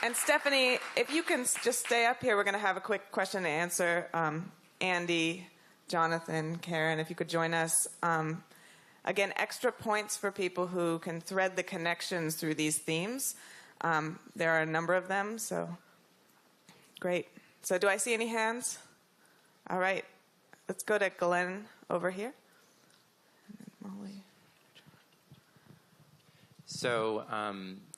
And Stephanie, if you can just stay up here, we're going to have a quick question and answer. Andy, Jonathan, Karen, if you could join us. Again, extra points for people who can thread the connections through these themes. There are a number of them, so great. So do I see any hands? All right. Let's go to Glenn over here. And then Molly. So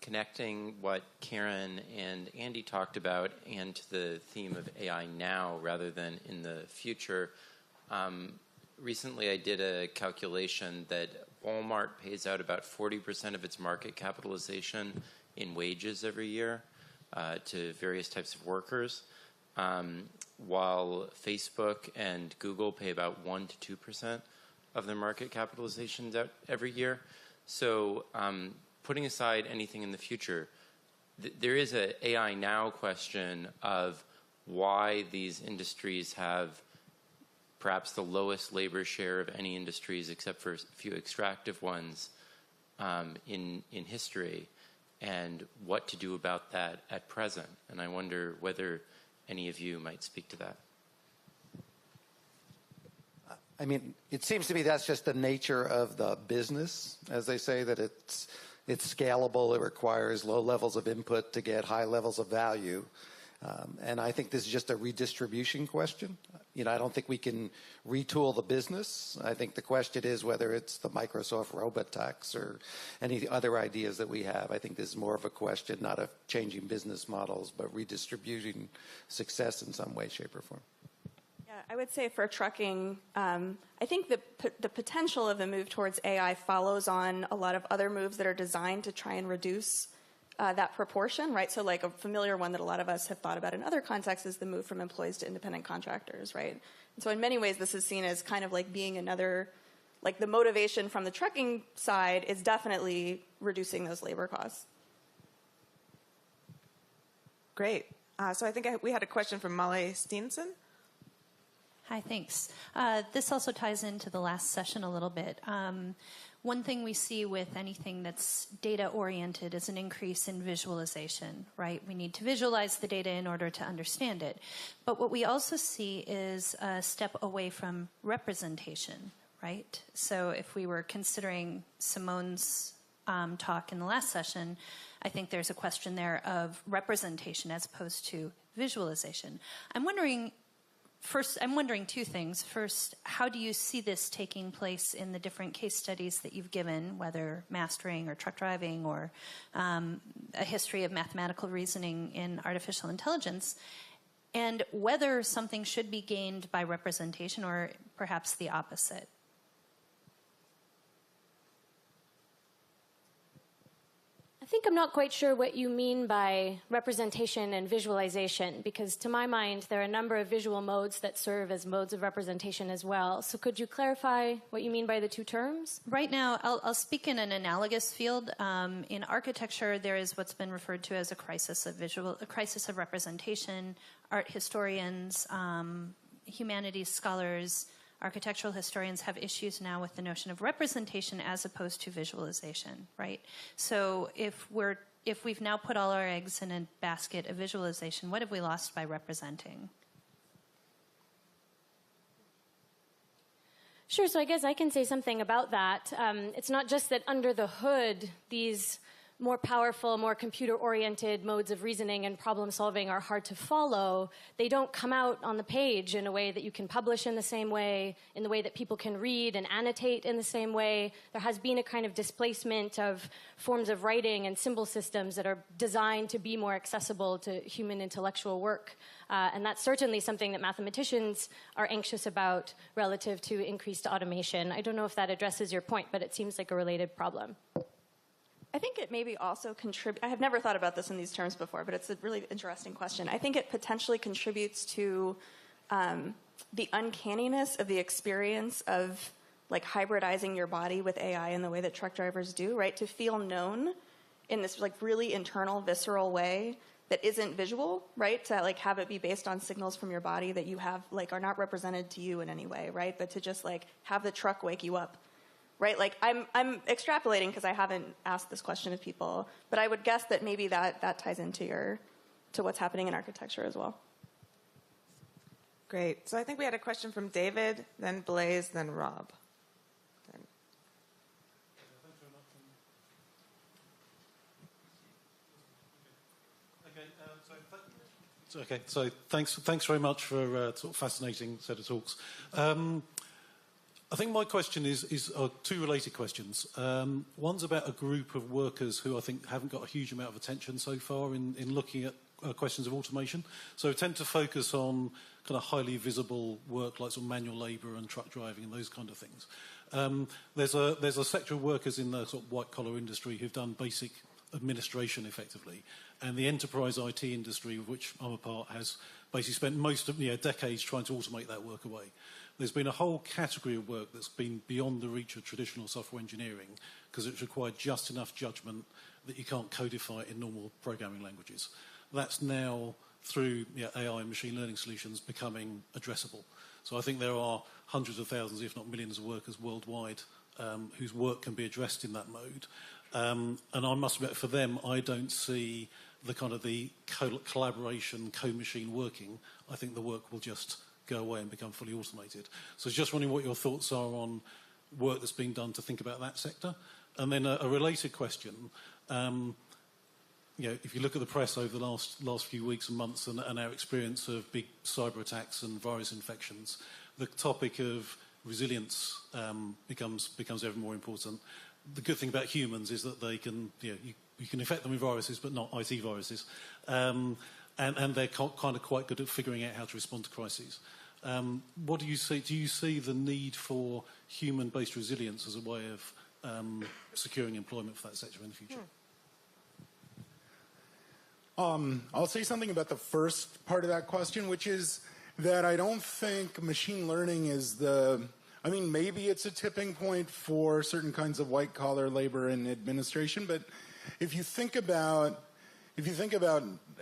connecting what Karen and Andy talked about and to the theme of AI now rather than in the future, recently I did a calculation that Walmart pays out about 40% of its market capitalization in wages every year to various types of workers, while Facebook and Google pay about 1% to 2% of their market capitalizations out every year. So putting aside anything in the future, there is an AI now question of why these industries have perhaps the lowest labor share of any industries except for a few extractive ones in history, and what to do about that at present. And I wonder whether any of you might speak to that. I mean, it seems to me that's just the nature of the business, as they say, that it's scalable. It requires low levels of input to get high levels of value. And I think this is just a redistribution question. You know, I don't think we can retool the business. I think the question is whether it's the Microsoft robot tax or any other ideas that we have. I think this is more of a question, not of changing business models, but redistributing success in some way, shape, or form. Yeah, I would say for trucking, I think the potential of the move towards AI follows on a lot of other moves that are designed to try and reduce that proportion, right? So like a familiar one that a lot of us have thought about in other contexts is the move from employees to independent contractors, right? And so in many ways, this is seen as kind of like being another, like the motivation from the trucking side is definitely reducing those labor costs. Great. So I think we had a question from Molly Steenson. Hi, thanks. This also ties into the last session a little bit. One thing we see with anything that's data-oriented is an increase in visualization, right? We need to visualize the data in order to understand it. But what we also see is a step away from representation, right? So if we were considering Simone's talk in the last session, I think there's a question there of representation as opposed to visualization. I'm wondering two things. First, how do you see this taking place in the different case studies that you've given, whether mastering or truck driving or a history of mathematical reasoning in artificial intelligence, and whether something should be gained by representation or perhaps the opposite? I think I'm not quite sure what you mean by representation and visualization, because to my mind, there are a number of visual modes that serve as modes of representation as well. So could you clarify what you mean by the two terms? Right now, I'll speak in an analogous field. In architecture, there is what's been referred to as a crisis of representation. Art historians, humanities scholars, architectural historians have issues now with the notion of representation as opposed to visualization, right? So if we've now put all our eggs in a basket of visualization, what have we lost by representing? Sure, so I guess I can say something about that. It's not just that under the hood, these more powerful, more computer-oriented modes of reasoning and problem-solving are hard to follow. They don't come out on the page in a way that you can publish in the same way, in the way that people can read and annotate in the same way. There has been a kind of displacement of forms of writing and symbol systems that are designed to be more accessible to human intellectual work. And that's certainly something that mathematicians are anxious about relative to increased automation. I don't know if that addresses your point, but it seems like a related problem. I think it maybe also contributes. I have never thought about this in these terms before, but it's a really interesting question. I think it potentially contributes to the uncanniness of the experience of like hybridizing your body with AI in the way that truck drivers do, right? To feel known in this like really internal, visceral way that isn't visual, right? To like have it be based on signals from your body that you have like are not represented to you in any way, right? But to just like have the truck wake you up right? Like I'm extrapolating because I haven't asked this question of people, but I would guess that maybe that ties into what's happening in architecture as well. Great. So I think we had a question from David, then Blaze, then Rob. Okay, so thanks very much for a sort of fascinating set of talks. I think my question is two related questions. One's about a group of workers who I think haven't got a huge amount of attention so far in looking at questions of automation. So tend to focus on kind of highly visible work like sort of manual labour and truck driving and those kind of things. There's a sector of workers in the sort of white collar industry who've done basic administration effectively, and the enterprise IT industry, of which I'm a part, has basically spent most of decades trying to automate that work away. There's been a whole category of work that's been beyond the reach of traditional software engineering because it's required just enough judgment that you can't codify in normal programming languages. That's now, through AI and machine learning solutions, becoming addressable. So I think there are hundreds of thousands, if not millions, of workers worldwide whose work can be addressed in that mode. And I must admit, for them, I don't see the kind of the collaboration, co-machine working. I think the work will just go away and become fully automated. So I was just wondering what your thoughts are on work that's being done to think about that sector. And then a related question. If you look at the press over the last few weeks and months and our experience of big cyber attacks and virus infections, the topic of resilience becomes ever more important. The good thing about humans is that they can, you can infect them with viruses, but not IT viruses. And they're kind of quite good at figuring out how to respond to crises. What do you see? Do you see the need for human-based resilience as a way of securing employment for that sector in the future? I'll say something about the first part of that question, which is that I don't think machine learning is maybe it's a tipping point for certain kinds of white-collar labor and administration, but if you think about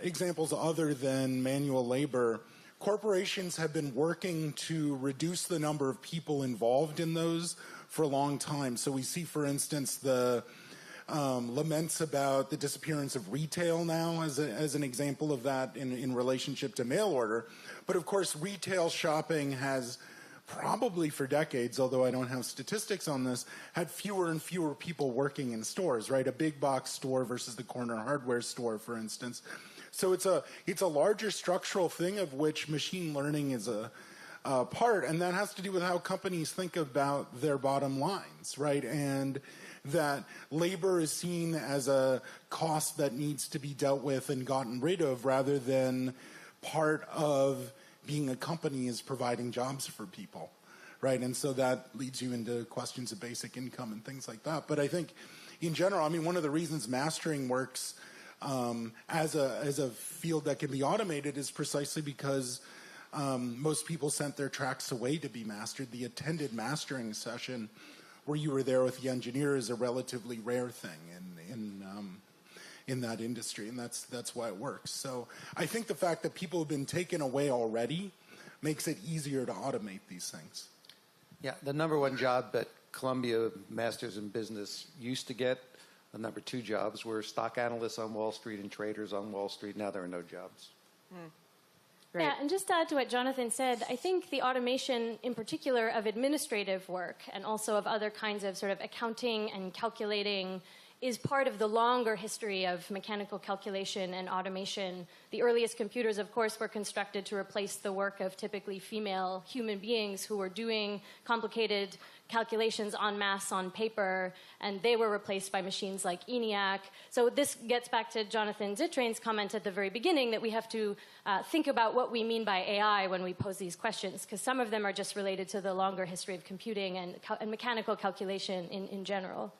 examples other than manual labor, corporations have been working to reduce the number of people involved in those for a long time. So we see, for instance, the laments about the disappearance of retail now as an example of that in relationship to mail order. But of course, retail shopping has probably for decades, although I don't have statistics on this, had fewer and fewer people working in stores, right? A big box store versus the corner hardware store, for instance. So it's a larger structural thing of which machine learning is a part, and that has to do with how companies think about their bottom lines, right? And that labor is seen as a cost that needs to be dealt with and gotten rid of rather than part of being a company is providing jobs for people, right? And so that leads you into questions of basic income and things like that. But I think in general, one of the reasons mastering works as a field that can be automated is precisely because most people sent their tracks away to be mastered. The attended mastering session where you were there with the engineer is a relatively rare thing in that industry, and that's why it works. So I think the fact that people have been taken away already makes it easier to automate these things. Yeah, the number one job that Columbia Masters in Business used to get, the number two jobs were stock analysts on Wall Street and traders on Wall Street. Now there are no jobs. Right. Yeah, and just to add to what Jonathan said, I think the automation in particular of administrative work and also of other kinds of sort of accounting and calculating is part of the longer history of mechanical calculation and automation. The earliest computers, of course, were constructed to replace the work of typically female human beings who were doing complicated calculations en masse on paper, and they were replaced by machines like ENIAC. So this gets back to Jonathan Zittrain's comment at the very beginning that we have to think about what we mean by AI when we pose these questions, because some of them are just related to the longer history of computing and mechanical calculation in general.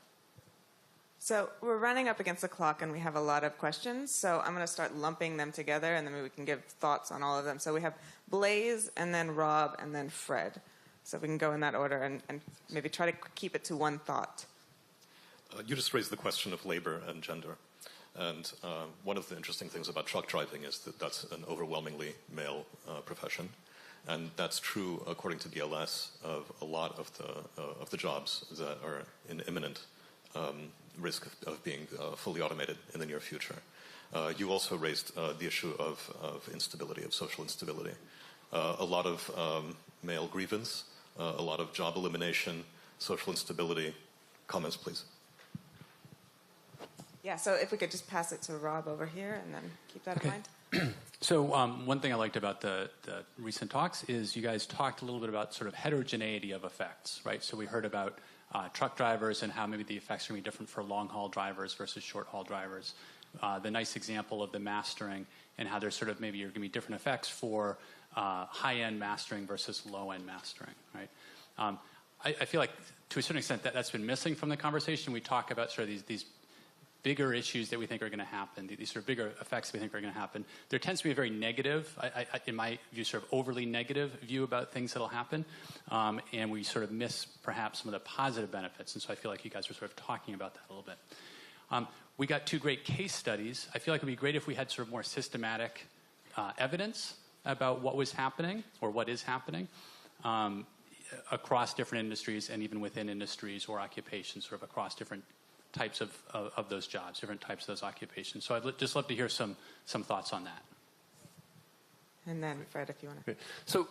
So we're running up against the clock, and we have a lot of questions. So I'm going to start lumping them together, and then we can give thoughts on all of them. So we have Blaze, and then Rob, and then Fred. So if we can go in that order and maybe try to keep it to one thought. You just raised the question of labor and gender. And one of the interesting things about truck driving is that that's an overwhelmingly male profession. And that's true, according to BLS, of a lot of the jobs that are in imminent risk of being fully automated in the near future. You also raised the issue of instability, of social instability. A lot of male grievance, a lot of job elimination, social instability. Comments, please. Yeah, so if we could just pass it to Rob over here and then keep that in mind. So one thing I liked about the recent talks is you guys talked a little bit about sort of heterogeneity of effects, right? So we heard about truck drivers and how maybe the effects are going to be different for long-haul drivers versus short-haul drivers. The nice example of the mastering and how there's sort of maybe going to be different effects for high-end mastering versus low-end mastering, right? I feel like to a certain extent that's been missing from the conversation. We talk about sort of these bigger issues that we think are going to happen, these sort of bigger effects we think are going to happen. There tends to be a very negative, in my view, sort of overly negative view about things that will happen, and we sort of miss perhaps some of the positive benefits. And so I feel like you guys are sort of talking about that a little bit. We got 2 great case studies. I feel like it would be great if we had sort of more systematic evidence about what was happening or what is happening across different industries and even within industries or occupations, sort of across different types of those jobs, different types of those occupations. So I'd just love to hear some thoughts on that. And then, Fred, if you want to. Okay. So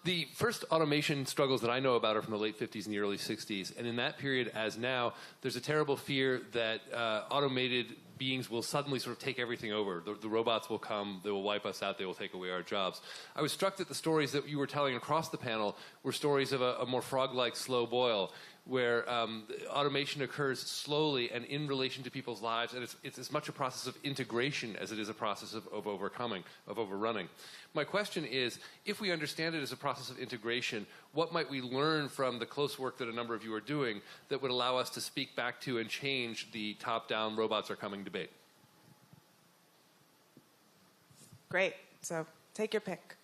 the first automation struggles that I know about are from the late 50s and the early 60s. And in that period, as now, there's a terrible fear that automated beings will suddenly sort of take everything over. The robots will come, they will wipe us out, they will take away our jobs. I was struck that the stories that you were telling across the panel were stories of a more frog-like slow boil, where automation occurs slowly and in relation to people's lives, and it's as much a process of integration as it is a process of overcoming, of overrunning. My question is, if we understand it as a process of integration, what might we learn from the close work that a number of you are doing that would allow us to speak back to and change the top-down robots are coming debate? Great. So take your pick.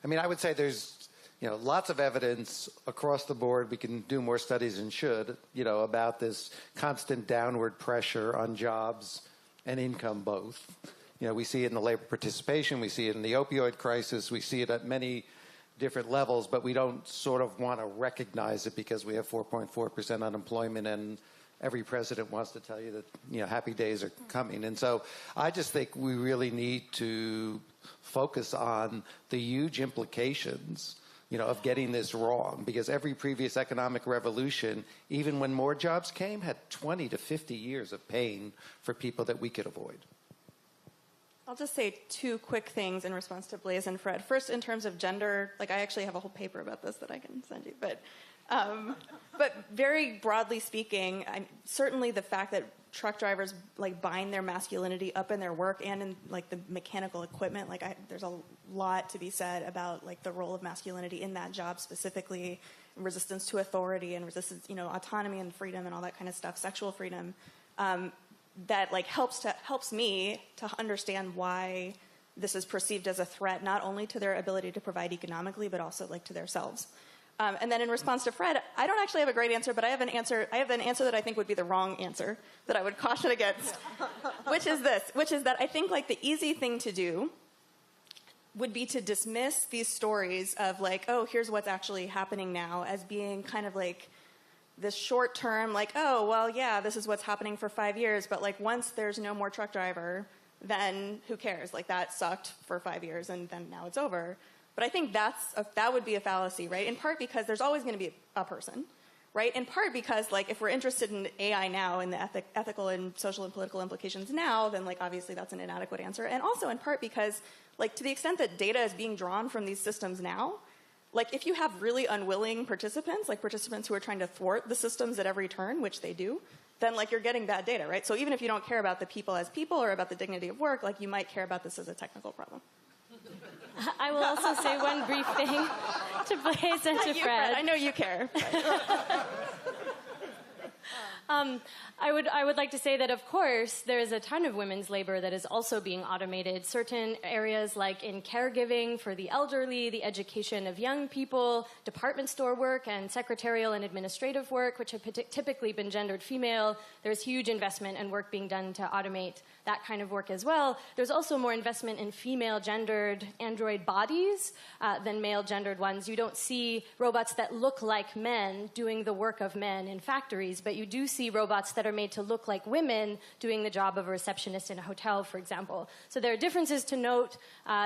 I mean, I would say there's, lots of evidence across the board. We can do more studies and should, about this constant downward pressure on jobs and income both. We see it in the labor participation. We see it in the opioid crisis. We see it at many different levels, but we don't sort of want to recognize it because we have 4.4% unemployment and every president wants to tell you that, happy days are coming. And so I just think we really need to focus on the huge implications, of getting this wrong, because every previous economic revolution, even when more jobs came, had 20 to 50 years of pain for people that we could avoid. I'll just say 2 quick things in response to Blaise and Fred. First, in terms of gender, I actually have a whole paper about this that I can send you, but very broadly speaking, certainly the fact that truck drivers bind their masculinity up in their work and in the mechanical equipment, there's a lot to be said about the role of masculinity in that job specifically, resistance to authority and resistance, autonomy and freedom and all that kind of stuff, sexual freedom, that helps me to understand why this is perceived as a threat not only to their ability to provide economically but also to themselves. And then in response to Fred, I don't actually have a great answer, but I have an answer that I think would be the wrong answer that I would caution against, which is that I think the easy thing to do would be to dismiss these stories of oh, here's what's actually happening now as being kind of this short term, oh, well, yeah, this is what's happening for 5 years, but once there's no more truck driver, then who cares? That sucked for 5 years and then now it's over. But I think that would be a fallacy, right? In part because there's always going to be a person, right? In part because if we're interested in AI now and the ethical and social and political implications now, then obviously that's an inadequate answer. And also in part because to the extent that data is being drawn from these systems now, if you have really unwilling participants, participants who are trying to thwart the systems at every turn, which they do, then you're getting bad data, right? So even if you don't care about the people as people or about the dignity of work, you might care about this as a technical problem. I will also say one brief thing to Blaise and to Fred. I know you care. I would like to say that, of course, there is a ton of women's labor that is also being automated. Certain areas like in caregiving for the elderly, the education of young people, department store work, and secretarial and administrative work, which have typically been gendered female. There's huge investment and work being done to automate that kind of work as well. There's also more investment in female-gendered android bodies than male-gendered ones. You don't see robots that look like men doing the work of men in factories, but you do see robots that are made to look like women doing the job of a receptionist in a hotel, for example. So there are differences to note.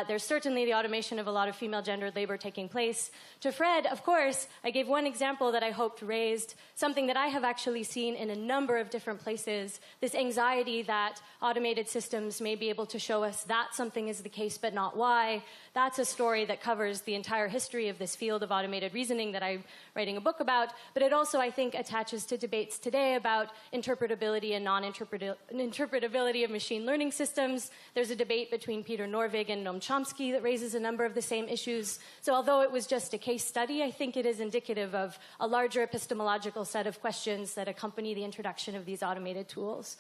There's certainly the automation of a lot of female-gendered labor taking place. To Fred, of course, I gave one example that I hoped raised something that I have actually seen in a number of different places, this anxiety that automated systems may be able to show us that something is the case but not why. That's a story that covers the entire history of this field of automated reasoning that I'm writing a book about, but it also, I think, attaches to debates today about interpretability and non-interpretability of machine learning systems. There's a debate between Peter Norvig and Noam Chomsky that raises a number of the same issues. So although it was just a case study, I think it is indicative of a larger epistemological set of questions that accompany the introduction of these automated tools.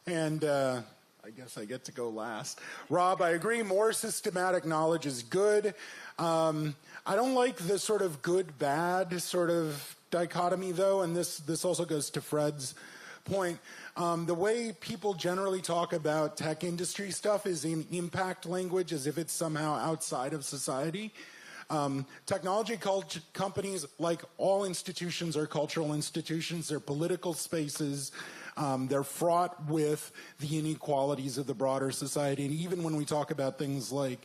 And I guess I get to go last. Rob, I agree, more systematic knowledge is good. I don't like the sort of good-bad sort of dichotomy, though, and this also goes to Fred's point. The way people generally talk about tech industry stuff is in impact language, as if it's somehow outside of society. Technology companies, like all institutions, are cultural institutions. They're political spaces. They're fraught with the inequalities of the broader society. And even when we talk about things like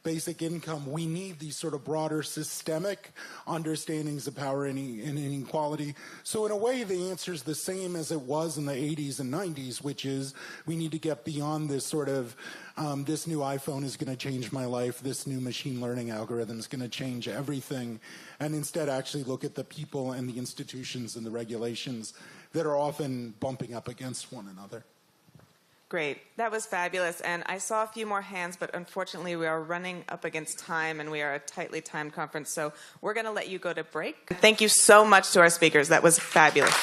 basic income, we need these sort of broader systemic understandings of power and inequality. So in a way, the answer is the same as it was in the 80s and 90s, which is we need to get beyond this sort of this new iPhone is going to change my life, this new machine learning algorithm is going to change everything, and instead actually look at the people and the institutions and the regulations that are often bumping up against one another. Great. That was fabulous. And I saw a few more hands, but unfortunately we are running up against time and we are a tightly timed conference. So we're going to let you go to break. Thank you so much to our speakers. That was fabulous.